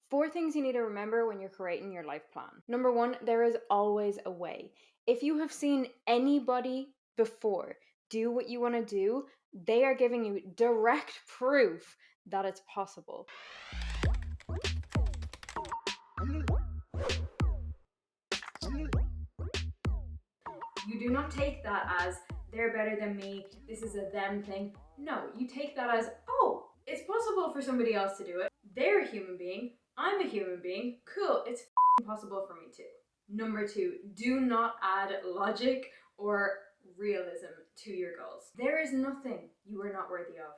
4 things you need to remember when you're creating your life plan. Number 1, there is always a way. If you have seen anybody before do what you want to do, they are giving you direct proof that it's possible. You do not take that as they're better than me, this is a them thing. No, you take that as, oh, it's possible for somebody else to do it. They're a human being, I'm a human being, cool, it's possible for me too. Number 2, do not add logic or realism to your goals. There is nothing you are not worthy of.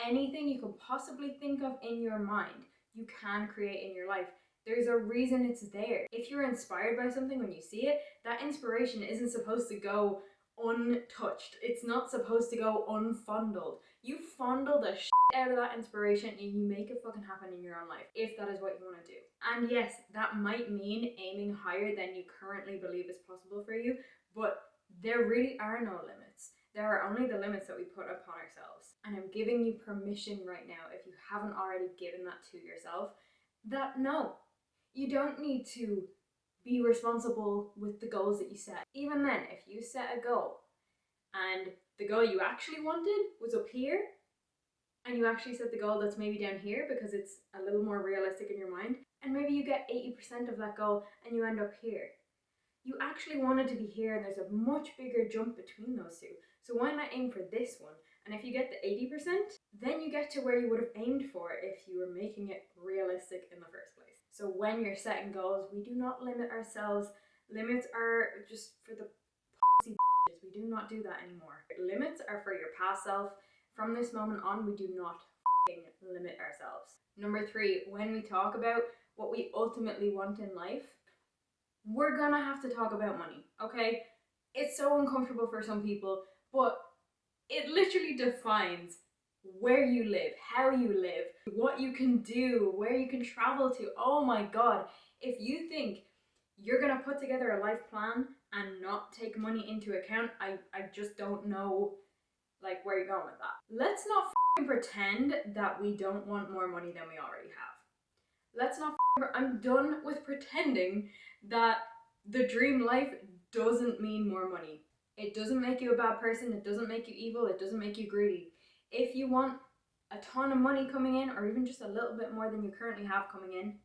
Anything you can possibly think of in your mind, you can create in your life. There's a reason it's there. If you're inspired by something when you see it, that inspiration isn't supposed to go untouched. It's not supposed to go unfondled. You fondle the shit out of that inspiration and you make it fucking happen in your own life, if that is what you want to do. And yes, that might mean aiming higher than you currently believe is possible for you, but there really are no limits. There are only the limits that we put upon ourselves. And I'm giving you permission right now, if you haven't already given that to yourself, that no, you don't need to be responsible with the goals that you set. Even then, if you set a goal and the goal you actually wanted was up here, and you actually set the goal that's maybe down here because it's a little more realistic in your mind, and maybe you get 80% of that goal and you end up here. You actually wanted to be here and there's a much bigger jump between those two. So why not aim for this one? And if you get the 80%, then you get to where you would have aimed for if you were making it realistic in the first place. So when you're setting goals, we do not limit ourselves. Limits are just for the pussy bitches. We do not do that anymore. Limits are for your past self. From this moment on, we do not limit ourselves. Number 3, when we talk about what we ultimately want in life, we're gonna have to talk about money, okay? It's so uncomfortable for some people, but it literally defines where you live, how you live, what you can do, where you can travel to. Oh my God. If you think you're gonna put together a life plan and not take money into account, I just don't know like where you're going with that. Let's not pretend that we don't want more money than we already have. Let's not I'm done with pretending that the dream life doesn't mean more money. It doesn't make you a bad person, it doesn't make you evil, it doesn't make you greedy. If you want a ton of money coming in, or even just a little bit more than you currently have coming in,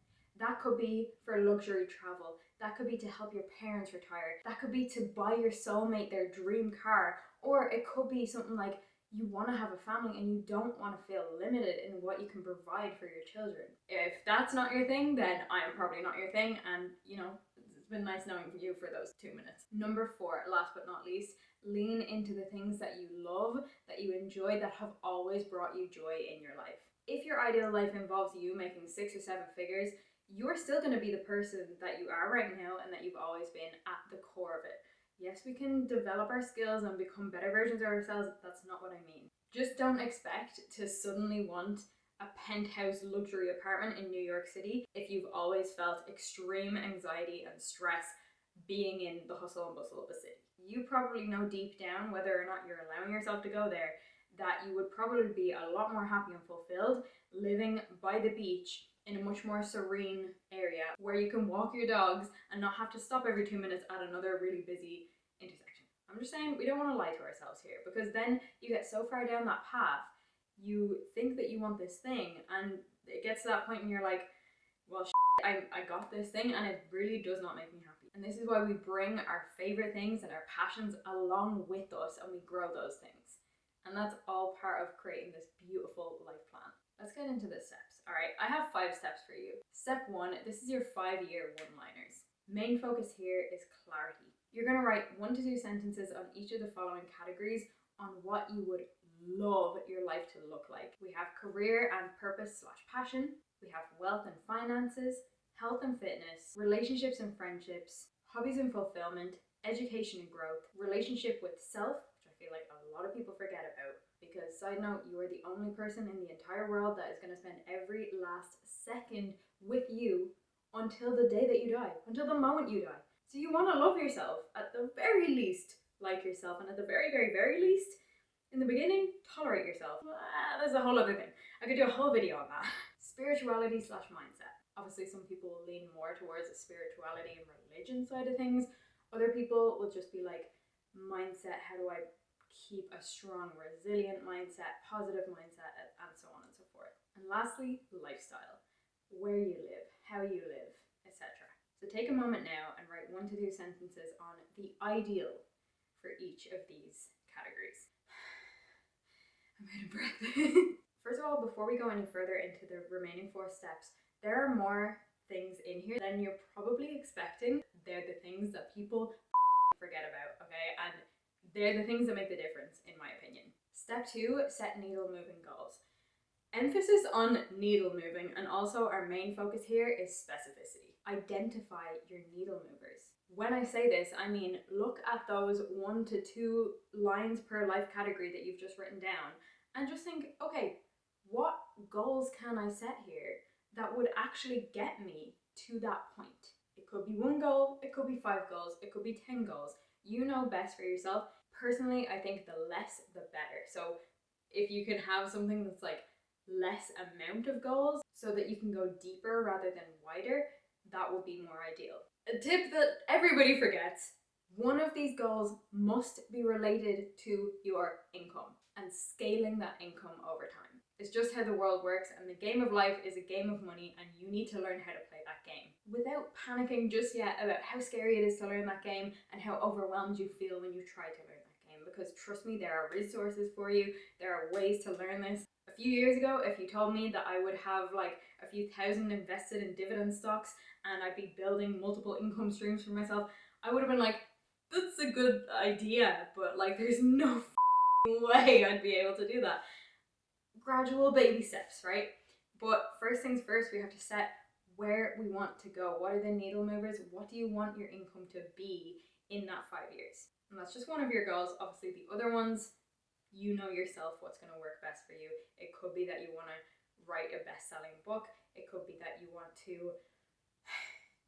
that could be for luxury travel. That could be to help your parents retire. That could be to buy your soulmate their dream car. Or it could be something like you want to have a family and you don't want to feel limited in what you can provide for your children. If that's not your thing, then I am probably not your thing, and you know, it's been nice knowing you for those 2 minutes. Number 4, last but not least, lean into the things that you love, that you enjoy, that have always brought you joy in your life. If your ideal life involves you making 6 or 7 figures, you're still going to be the person that you are right now and that you've always been at the core of it. Yes, we can develop our skills and become better versions of ourselves. That's not what I mean. Just don't expect to suddenly want a penthouse luxury apartment in New York City if you've always felt extreme anxiety and stress being in the hustle and bustle of a city. You probably know deep down, whether or not you're allowing yourself to go there, that you would probably be a lot more happy and fulfilled living by the beach in a much more serene area where you can walk your dogs and not have to stop every 2 minutes at another really busy intersection. I'm just saying, we don't want to lie to ourselves here, because then you get so far down that path, you think that you want this thing, and it gets to that point and you're like, well, I got this thing and it really does not make me happy. And this is why we bring our favorite things and our passions along with us and we grow those things. And that's all part of creating this beautiful life plan. Let's get into the steps. All right, I have 5 steps for you. Step 1, this is your 5-year one-liners. Main focus here is clarity. You're gonna write 1 to 2 sentences on each of the following categories on what you would love your life to look like. We have career and purpose/passion. We have wealth and finances, health and fitness, relationships and friendships, hobbies and fulfillment, education and growth, relationship with self, which I feel like a lot of people forget about. Because, side note, you are the only person in the entire world that is going to spend every last second with you until the day that you die, until the moment you die. So you want to love yourself, at the very least, like yourself, and at the very, very, very least, in the beginning, tolerate yourself. That's a whole other thing. I could do a whole video on that. Spirituality/mindset. Obviously, some people will lean more towards the spirituality and religion side of things. Other people will just be like, mindset, how do I keep a strong, resilient mindset, positive mindset, and so on and so forth. And lastly, lifestyle, where you live, how you live, etc. So take a moment now and write 1 to 2 sentences on the ideal for each of these categories. I'm out of breath. First of all, before we go any further into the remaining 4 steps, there are more things in here than you're probably expecting. They're the things that people forget about, okay? And they're the things that make the difference, in my opinion. Step 2, set needle moving goals. Emphasis on needle moving, and also our main focus here is specificity. Identify your needle movers. When I say this, I mean look at those 1 to 2 lines per life category that you've just written down and just think, okay, what goals can I set here that would actually get me to that point? It could be 1 goal, it could be 5 goals, it could be 10 goals. You know best for yourself. Personally, I think the less the better. So if you can have something that's like less amount of goals so that you can go deeper rather than wider, that would be more ideal. A tip that everybody forgets, one of these goals must be related to your income and scaling that income over time. It's just how the world works, and the game of life is a game of money, and you need to learn how to play that game without panicking just yet about how scary it is to learn that game and how overwhelmed you feel when you try to learn that game. Because trust me, there are resources for you, there are ways to learn this. A few years ago, if you told me that I would have like a few thousand invested in dividend stocks and I'd be building multiple income streams for myself, I would have been like, that's a good idea, but like there's no way I'd be able to do that. Gradual baby steps, right? But first things first, we have to set where we want to go. What are the needle movers? What do you want your income to be in that 5 years? And that's just one of your goals. Obviously, the other ones, you know yourself what's going to work best for you. It could be that you want to write a best-selling book. It could be that you want to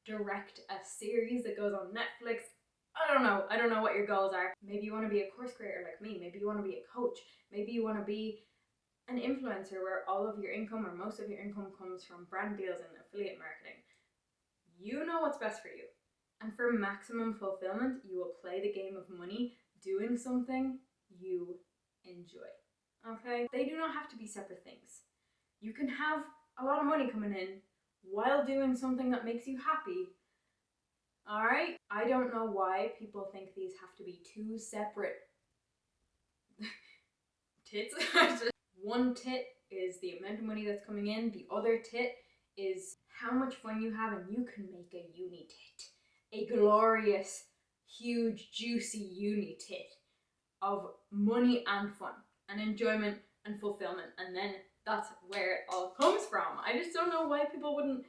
direct a series that goes on Netflix. I don't know what your goals are. Maybe you want to be a course creator like me. Maybe you want to be a coach. Maybe you want to be an influencer where all of your income or most of your income comes from brand deals and affiliate marketing. You know what's best for you. And for maximum fulfillment, you will play the game of money doing something you enjoy. Okay? They do not have to be separate things. You can have a lot of money coming in while doing something that makes you happy. Alright? I don't know why people think these have to be 2 separate tits. 1 tit is the amount of money that's coming in. The other tit is how much fun you have, and you can make a uni tit. A glorious, huge, juicy uni tit of money and fun and enjoyment and fulfillment. And then that's where it all comes from. I just don't know why people wouldn't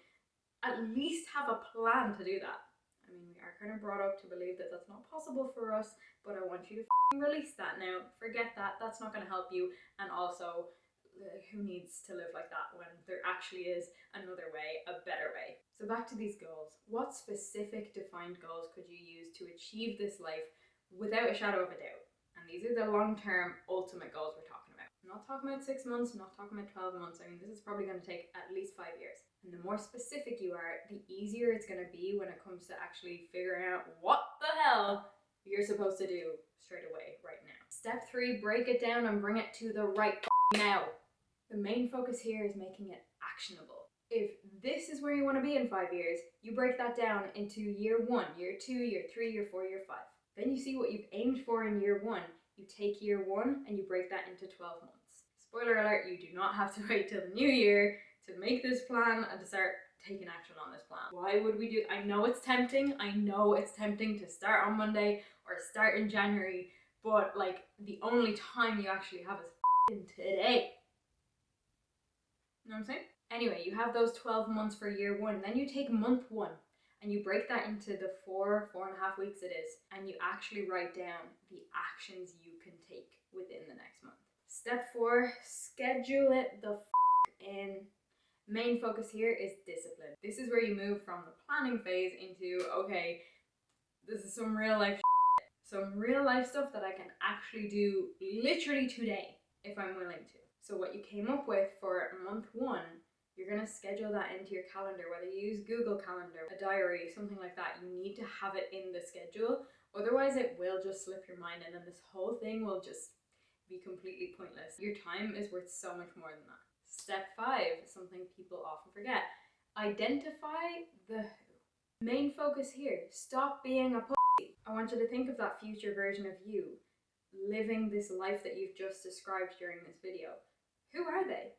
at least have a plan to do that. I mean, we are kind of brought up to believe that that's not possible for us, but I want you to release that now. Forget that. That's not going to help you. And also, who needs to live like that when there actually is another way, a better way? So back to these goals. What specific defined goals could you use to achieve this life without a shadow of a doubt? And these are the long-term ultimate goals we're talking about. I'm not talking about 6 months, I'm not talking about 12 months. I mean, this is probably going to take at least 5 years. And the more specific you are, the easier it's going to be when it comes to actually figuring out what the hell you're supposed to do straight away, right now. Step 3, break it down and bring it to the right now. The main focus here is making it actionable. If this is where you want to be in 5 years, you break that down into year 1, year 2, year 3, year 4, year 5. Then you see what you've aimed for in year 1. You take year 1 and you break that into 12 months. Spoiler alert, you do not have to wait till the new year to make this plan and to start taking action on this plan. Why would we do? I know it's tempting. I know it's tempting to start on Monday or start in January, but like the only time you actually have is today. You know what I'm saying? Anyway, you have those 12 months for year 1. Then you take month 1 and you break that into the 4.5 weeks it is, and you actually write down the actions you can take within the next month. Step 4, schedule it the in. Main focus here is discipline. This is where you move from the planning phase into, okay, this is some real life stuff that I can actually do literally today if I'm willing to. So what you came up with for month 1 You're going to schedule that into your calendar, whether you use Google Calendar, a diary, something like that. You need to have it in the schedule. Otherwise, it will just slip your mind, and then this whole thing will just be completely pointless. Your time is worth so much more than that. Step 5, something people often forget. Identify the who. Main focus here, stop being a pussy. I want you to think of that future version of you living this life that you've just described during this video. Who are they?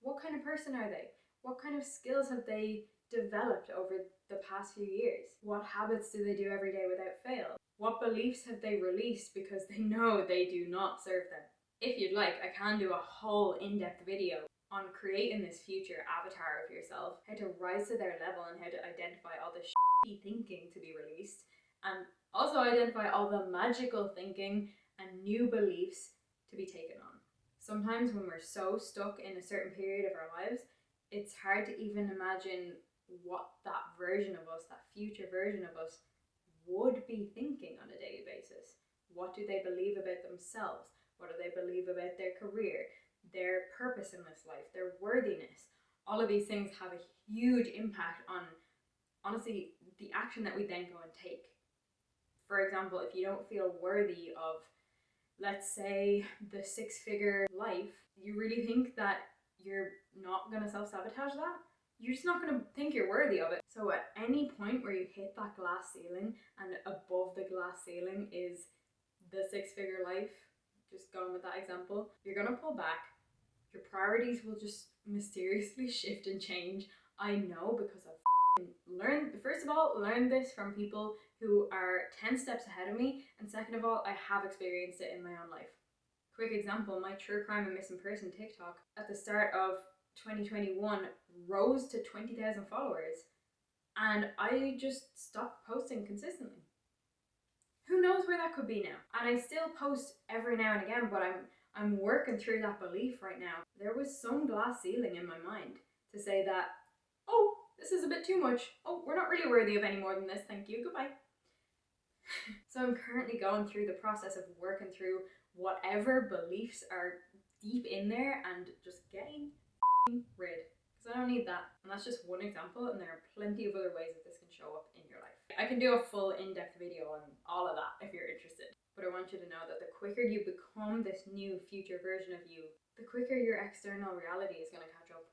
What kind of person are they? What kind of skills have they developed over the past few years? What habits do they do every day without fail? What beliefs have they released because they know they do not serve them? If you'd like, I can do a whole in-depth video on creating this future avatar of yourself, how to rise to their level and how to identify all the shitty thinking to be released, and also identify all the magical thinking and new beliefs to be taken on. Sometimes when we're so stuck in a certain period of our lives, it's hard to even imagine what that version of us, that future version of us, would be thinking on a daily basis. What do they believe about themselves? What do they believe about their career, their purpose in this life, their worthiness? All of these things have a huge impact on, honestly, the action that we then go and take. For example, if you don't feel worthy of, let's say, the 6-figure life, you really think that you're not going to self-sabotage that? You're just not going to think you're worthy of it. So at any point where you hit that glass ceiling, and above the glass ceiling is the 6-figure life, just going with that example, you're going to pull back. Your priorities will just mysteriously shift and change. I know, because I've learned this from people who are 10 steps ahead of me, and second of all, I have experienced it in my own life. Quick example, my true crime and missing person TikTok at the start of 2021 rose to 20,000 followers, and I just stopped posting consistently. Who knows where that could be now? And I still post every now and again, but I'm working through that belief right now. There was some glass ceiling in my mind to say that, oh, this is a bit too much. Oh, we're not really worthy of any more than this. Thank you. Goodbye. So I'm currently going through the process of working through whatever beliefs are deep in there and just getting rid. Because I don't need that. And that's just one example, and there are plenty of other ways that this can show up in your life. I can do a full in-depth video on all of that if you're interested. But I want you to know that the quicker you become this new future version of you, the quicker your external reality is going to catch up.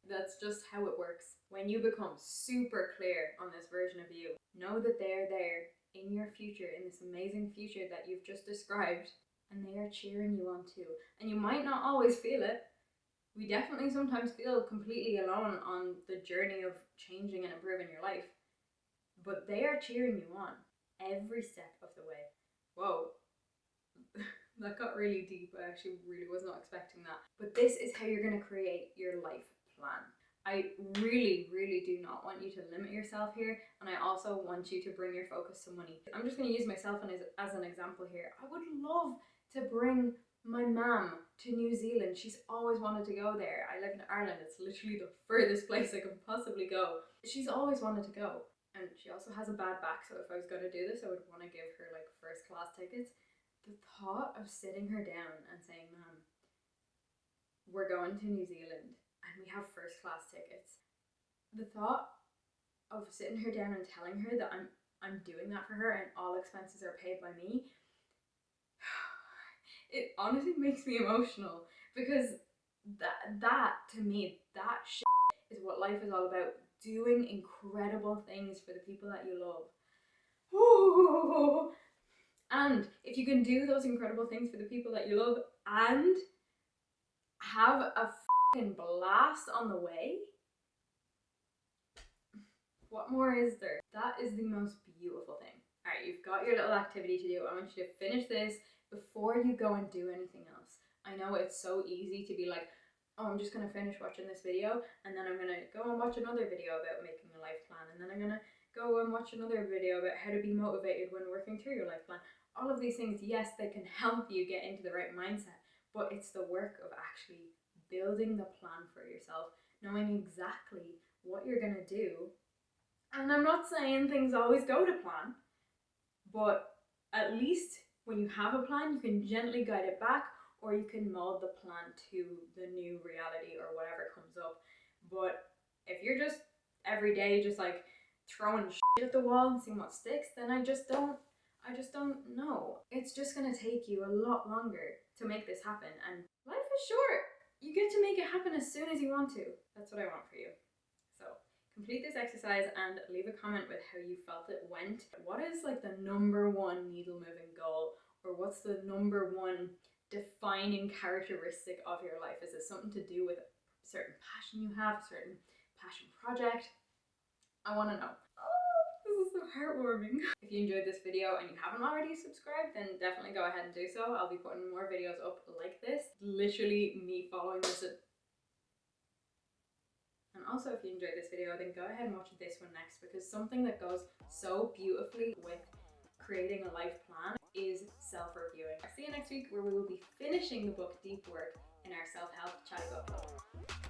That's just how it works. When you become super clear on this version of you, know that they're there in your future, in this amazing future that you've just described, and they are cheering you on too. And you might not always feel it. We definitely sometimes feel completely alone on the journey of changing and improving your life. But they are cheering you on every step of the way. Whoa. That got really deep. I actually really was not expecting that. But this is how you're going to create your life plan. I really, really do not want you to limit yourself here, and I also want you to bring your focus to money. I'm just going to use myself as an example here. I would love to bring my mum to New Zealand. She's always wanted to go there. I live in Ireland. It's literally the furthest place I could possibly go. She's always wanted to go. And she also has a bad back, so if I was going to do this, I would want to give her like first class tickets. The thought of sitting her down and saying, Mom, we're going to New Zealand and we have first class tickets. The thought of sitting her down and telling her that I'm doing that for her and all expenses are paid by me, it honestly makes me emotional, because that to me, that shit is what life is all about. Doing incredible things for the people that you love. Ooh. And if you can do those incredible things for the people that you love and have a fucking blast on the way, what more is there? That is the most beautiful thing. Alright, you've got your little activity to do. I want you to finish this before you go and do anything else. I know it's so easy to be like, oh, I'm just going to finish watching this video, and then I'm going to go and watch another video about making a life plan, and then I'm going to go and watch another video about how to be motivated when working through your life plan. All of these things, yes, they can help you get into the right mindset, but it's the work of actually building the plan for yourself, knowing exactly what you're going to do. And I'm not saying things always go to plan, but at least when you have a plan, you can gently guide it back, or you can mold the plan to the new reality or whatever comes up. But if you're just every day just like throwing shit at the wall and seeing what sticks, then I just don't know. It's just gonna take you a lot longer to make this happen, and life is short. You get to make it happen as soon as you want to. That's what I want for you. So complete this exercise and leave a comment with how you felt it went. What is like the number one needle moving goal, or what's the number one defining characteristic of your life? Is it something to do with a certain passion you have, a certain passion project? I want to know. Oh, this is so heartwarming. If you enjoyed this video and you haven't already subscribed, then definitely go ahead and do so. I'll be putting more videos up like this. Literally me following this. And also, if you enjoyed this video, then go ahead and watch this one next, because something that goes so beautifully with creating a life plan is self-reviewing. I'll see you next week, where we will be finishing the book Deep Work in our self-help chatty book club.